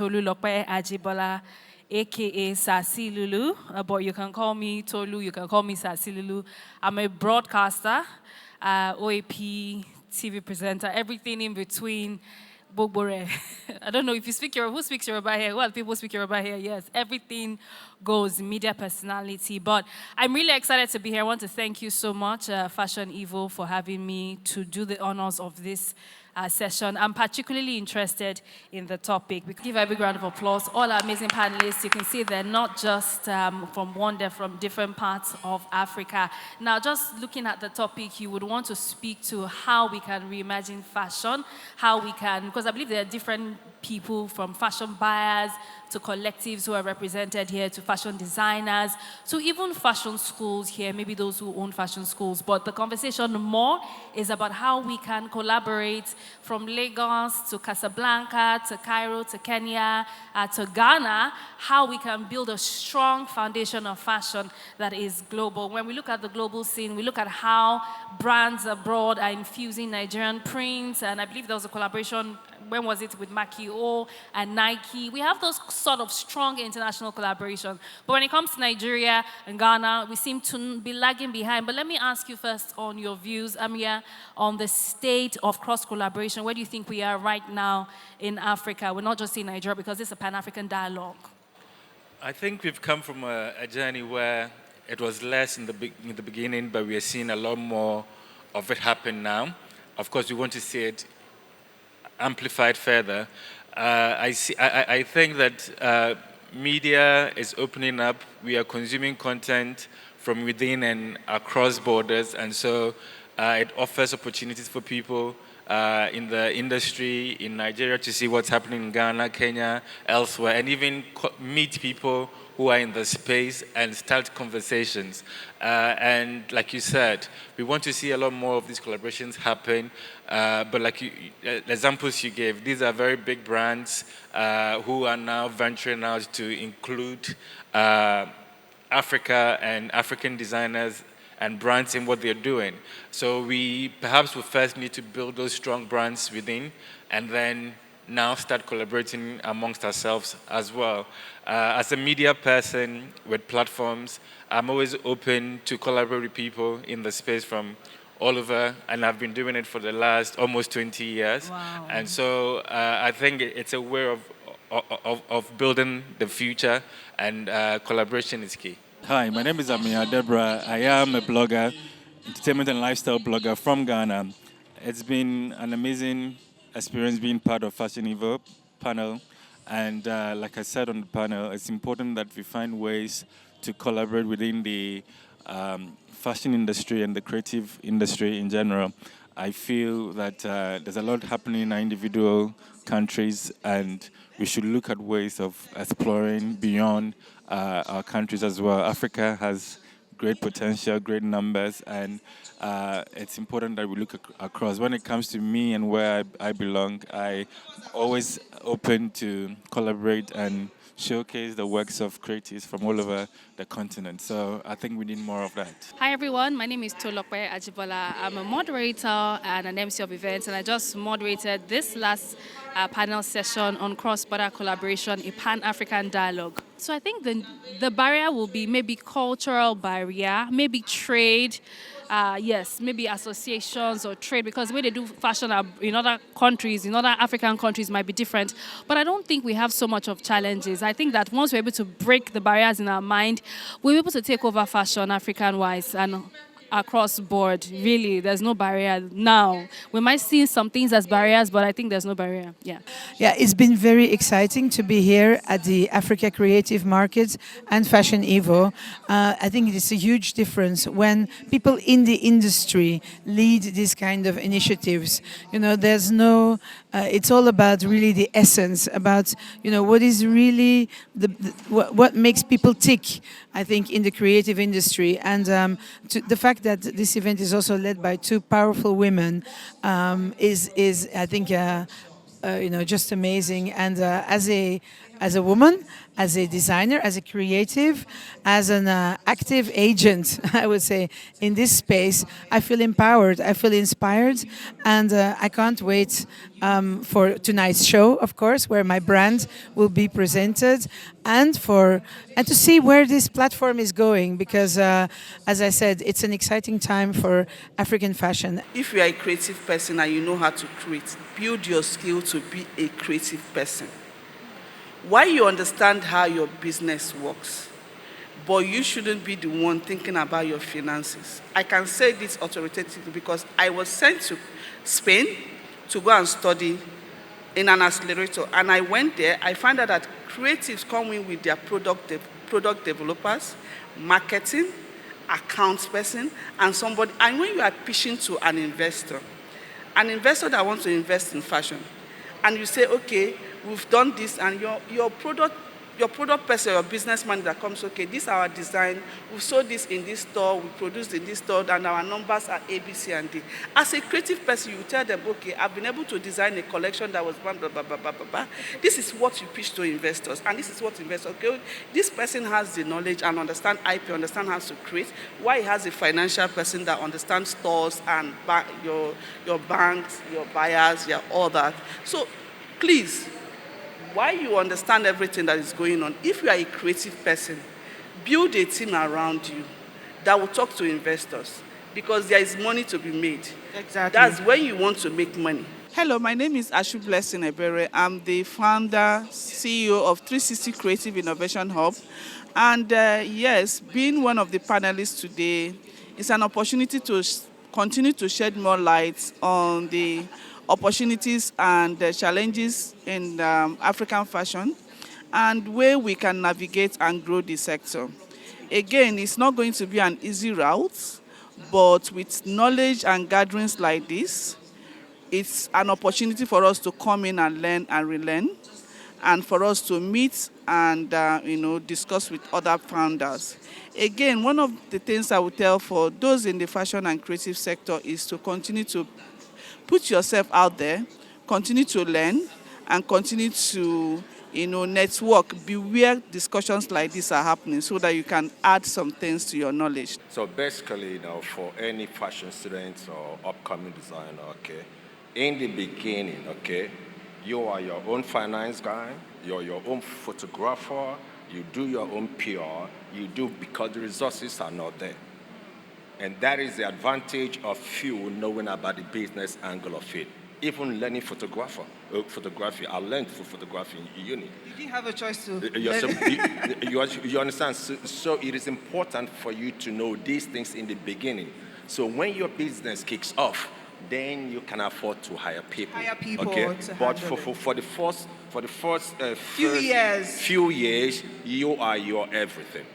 Tolulope Ajibola, aka Sasi Lulu, but you can call me Tolu, you can call me Sasi Lulu. I'm a broadcaster, OAP, TV presenter, everything in between. Bogbore. I don't know if you speak Yoruba. Who speaks Yoruba here? Well, people speak Yoruba here. Yes, everything goes, media personality. But I'm really excited to be here. I want to thank you so much, Fashion Evo, for having me to do the honors of this session. I'm particularly interested in the topic. We give a big round of applause. All our amazing panelists, you can see they're not just from one, they're from different parts of Africa. Now, just looking at the topic, you would want to speak to how we can reimagine fashion, how we can, because I believe there are different people from fashion buyers to collectives who are represented here, to fashion designers, to even fashion schools here, maybe those who own fashion schools. But the conversation more is about how we can collaborate from Lagos to Casablanca, to Cairo, to Kenya, to Ghana, how we can build a strong foundation of fashion that is global. When we look at the global scene, we look at how brands abroad are infusing Nigerian prints, and I believe there was a collaboration, when was it, with Makio and Nike. We have those sort of strong international collaboration. But when it comes to Nigeria and Ghana, we seem to be lagging behind. But let me ask you first on your views, Amia, on the state of cross-collaboration. Where do you think we are right now in Africa? We're not just in Nigeria, because it's a Pan-African dialogue. I think we've come from a journey where it was less in the beginning, but we are seeing a lot more of it happen now. Of course, we want to see it amplified further. I think that media is opening up. We are consuming content from within and across borders, and so it offers opportunities for people in the industry in Nigeria to see what's happening in Ghana, Kenya, elsewhere, and even meet people who are in the space and start conversations. And like you said, we want to see a lot more of these collaborations happen. But like the examples you gave, these are very big brands who are now venturing out to include Africa and African designers and brands in what they're doing. So we perhaps will first need to build those strong brands within, and then now start collaborating amongst ourselves as well. As a media person with platforms, I'm always open to collaborate with people in the space from all over, and I've been doing it for the last almost 20 years. Wow. And so I think it's a way of building the future, and collaboration is key. Hi, my name is Amia Deborah. I am a blogger, entertainment and lifestyle blogger from Ghana. It's been an amazing experience being part of Fashion Evo panel. And like I said on the panel, it's important that we find ways to collaborate within the fashion industry and the creative industry in general. I feel that there's a lot happening in our individual countries, and we should look at ways of exploring beyond our countries as well. Africa has great potential, great numbers, and it's important that we look across. When it comes to me and where I belong, I'm always open to collaborate and showcase the works of creatives from all over the continent. So I think we need more of that. Hi everyone, my name is Tolulope Ajibola. I'm a moderator and an MC of events, and I just moderated this last panel session on cross-border collaboration, a Pan-African dialogue. So I think the barrier will be maybe cultural barrier, maybe trade, yes, maybe associations or trade, because the way they do fashion in other countries, in other African countries might be different. But I don't think we have so much of challenges. I think that once we're able to break the barriers in our mind, we're able to take over fashion African-wise and across board. Really, there's no barrier now. We might see some things as barriers, but I think there's no barrier. Yeah. Yeah, it's been very exciting to be here at the Africa Creative Market and Fashion Evo. I think it's a huge difference when people in the industry lead these kind of initiatives. You know, there's no, it's all about really the essence, about, you know, what is really what makes people tick, I think, in the creative industry. And the fact that this event is also led by two powerful women is I think, you know, just amazing. And as a woman, as a designer, as a creative, as an active agent, I would say, in this space. I feel empowered, I feel inspired, and I can't wait for tonight's show, of course, where my brand will be presented, and to see where this platform is going, because as I said, it's an exciting time for African fashion. If you are a creative person and you know how to create, build your skill to be a creative person. Why you understand how your business works, but you shouldn't be the one thinking about your finances. I can say this authoritatively because I was sent to Spain to go and study in an accelerator, and I went there. I found out that creatives come in with their product developers, marketing, accounts person, and somebody. And when you are pitching to an investor that wants to invest in fashion, and you say, okay, we've done this, and your product person, your businessman that comes, okay, this is our design, we sold this in this store, we produced in this store, and our numbers are A, B, C, and D. As a creative person, you tell them, okay, I've been able to design a collection that was blah, blah, blah, blah, blah, blah, blah. This is what you pitch to investors, and this is what investors, okay, this person has the knowledge and understand IP, understand how to create, why he has a financial person that understands stores and your banks, your buyers, all that. So please, why you understand everything that is going on, if you are a creative person, build a team around you that will talk to investors, because there is money to be made. Exactly. That's when you want to make money. Hello, my name is Ashu Blessing Ebere. I'm the founder, CEO of 360 Creative Innovation Hub. And yes, being one of the panelists today is an opportunity to continue to shed more light on the opportunities and challenges in African fashion, and where we can navigate and grow the sector. Again, it's not going to be an easy route, but with knowledge and gatherings like this, it's an opportunity for us to come in and learn and relearn, and for us to meet and discuss with other founders. Again, one of the things I would tell for those in the fashion and creative sector is to continue to put yourself out there, continue to learn, and continue to network. Beware discussions like this are happening, so that you can add some things to your knowledge. So basically, for any fashion students or upcoming designer, okay, in the beginning, okay, you are your own finance guy, you're your own photographer, you do your own PR, you do because the resources are not there. And that is the advantage of you knowing about the business angle of it. Even learning photography, I learned photography in uni. You didn't have a choice to you understand? So it is important for you to know these things in the beginning. So when your business kicks off, then you can afford to hire people. Okay? But for the first few years, you are your everything.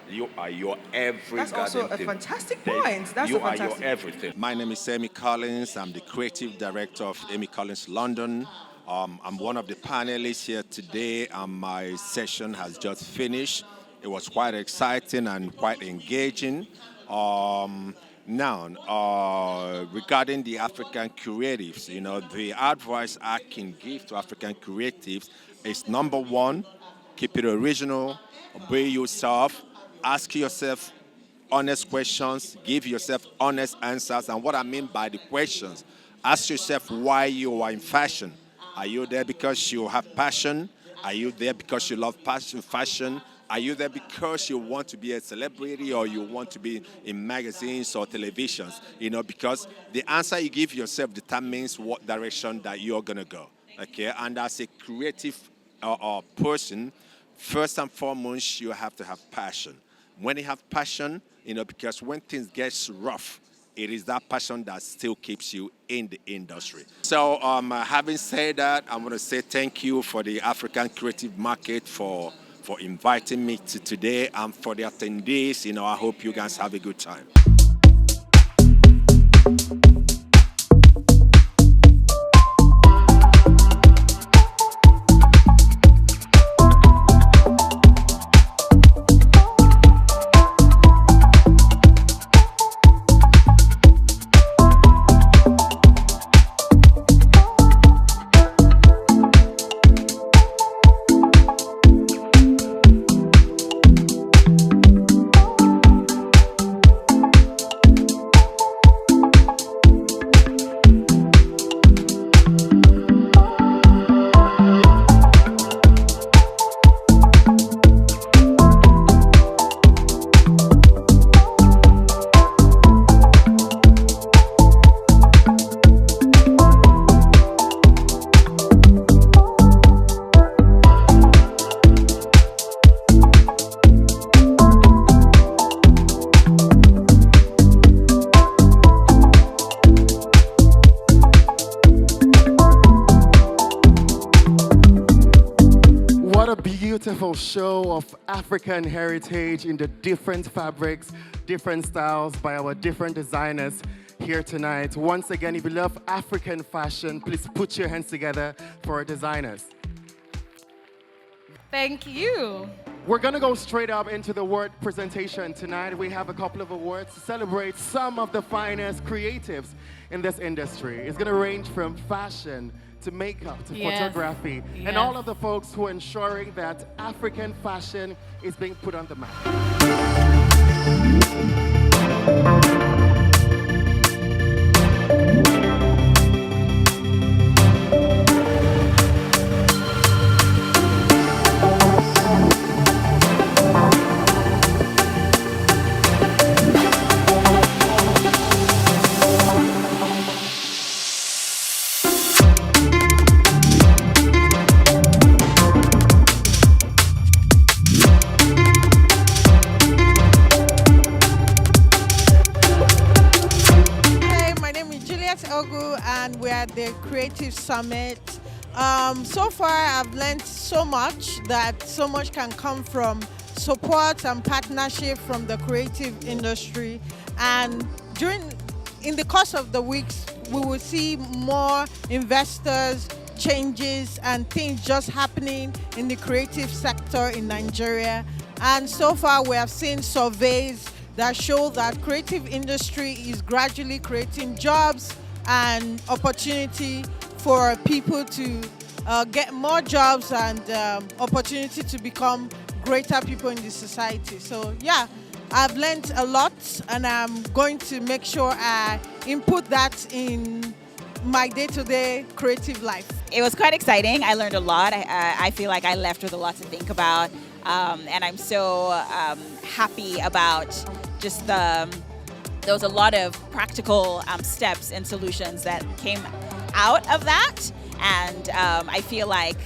You are your every That's also a fantastic point. You are your everything. My name is Amy Collins. I'm the creative director of Amy Collins London. I'm one of the panelists here today, and my session has just finished. It was quite exciting and quite engaging. Now, regarding the African creatives, the advice I can give to African creatives is, number one, keep it original, be yourself. Ask yourself honest questions, give yourself honest answers. And what I mean by the questions, ask yourself why you are in fashion. Are you there because you have passion? Are you there because you love fashion? Are you there because you want to be a celebrity, or you want to be in magazines or televisions? Because the answer you give yourself determines what direction that you're going to go. Okay? And as a creative person, first and foremost, you have to have passion. When you have passion, because when things get rough, it is that passion that still keeps you in the industry. So having said that, I want to say thank you for the African Creative Market for inviting me to today, and for the attendees. I hope you guys have a good time. incredible show of African heritage in the different fabrics, different styles by our different designers here tonight. Once again, if you love African fashion, please put your hands together for our designers. Thank you. We're gonna go straight up into the award presentation tonight. We have a couple of awards to celebrate some of the finest creatives in this industry. It's gonna range from fashion to makeup to photography, and all of the folks who are ensuring that African fashion is being put on the map. And we're at the Creative Summit. So far, I've learned so much that so much can come from support and partnership from the creative industry. And in the course of the weeks, we will see more investors, changes, and things just happening in the creative sector in Nigeria. And so far, we have seen surveys that show that creative industry is gradually creating jobs and opportunity for people to get more jobs and opportunity to become greater people in the society. So yeah, I've learned a lot, and I'm going to make sure I input that in my day-to-day creative life. It was quite exciting. I learned a lot. I feel like I left with a lot to think about, and I'm so happy about just there was a lot of practical steps and solutions that came out of that, and I feel like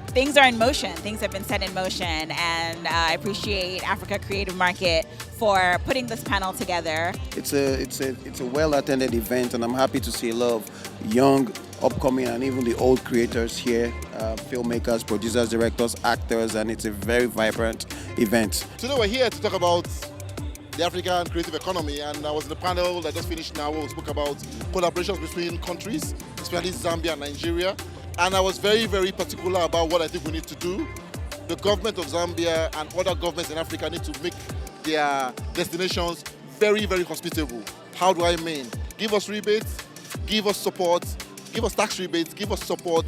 things are in motion. Things have been set in motion, and I appreciate Africa Creative Market for putting this panel together. It's a well-attended event, and I'm happy to see a lot of young, upcoming, and even the old creators here, filmmakers, producers, directors, actors, and it's a very vibrant event. Today we're here to talk about the African creative economy, and I was in the panel that just finished now where we spoke about collaborations between countries, especially Zambia and Nigeria. And I was very, very particular about what I think we need to do. The government of Zambia and other governments in Africa need to make their destinations very, very hospitable. How do I mean? Give us rebates, give us support, give us tax rebates, give us support,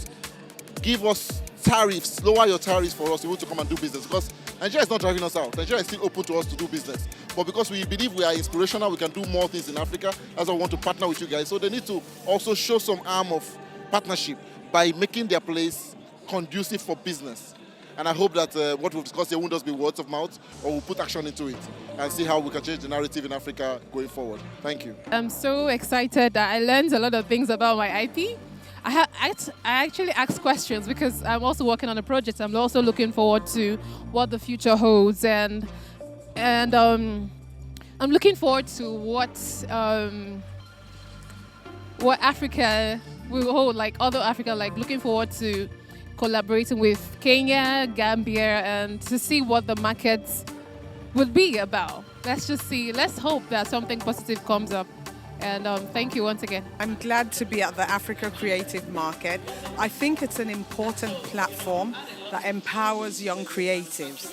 give us tariffs, lower your tariffs for us to be able to come and do business, because Nigeria is not driving us out. Nigeria is still open to us to do business. But because we believe we are inspirational, we can do more things in Africa, that's why we want to partner with you guys. So they need to also show some arm of partnership by making their place conducive for business. And I hope that what we've discussed here won't just be words of mouth, or we'll put action into it and see how we can change the narrative in Africa going forward. Thank you. I'm so excited that I learned a lot of things about my IP. I actually asked questions because I'm also working on a project. I'm also looking forward to what the future holds, and I'm looking forward to what Africa will hold, like other Africa, like looking forward to collaborating with Kenya, Gambia, and to see what the markets would be about. Let's just see. Let's hope that something positive comes up. And thank you once again. I'm glad to be at the Africa Creative Market. I think it's an important platform that empowers young creatives.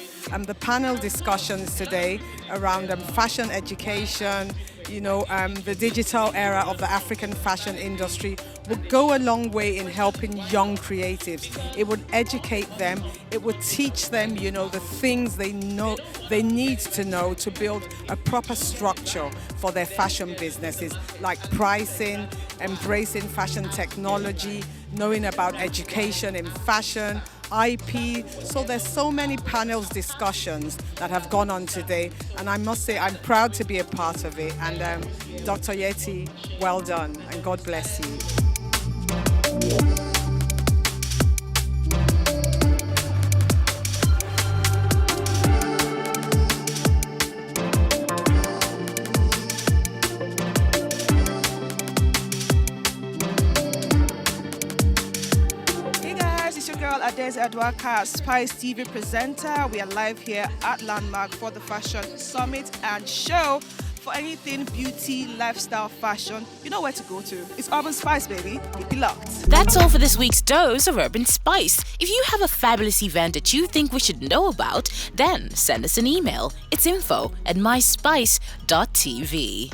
The panel discussions today around fashion education, the digital era of the African fashion industry would go a long way in helping young creatives. It would educate them. It would teach them, the things they need to know to build a proper structure for their fashion businesses, like pricing, embracing fashion technology, knowing about education in fashion, IP. So there's so many panels discussions that have gone on today, and I must say I'm proud to be a part of it. And Dr. Yeti, well done, and God bless you. Des Edwaka, Spice TV presenter. We are live here at Landmark for the Fashion Summit and Show. For anything beauty, lifestyle, fashion, you know where to go to. It's Urban Spice, baby. Keep it locked. That's all for this week's dose of Urban Spice. If you have a fabulous event that you think we should know about, then send us an email. It's info@myspice.tv.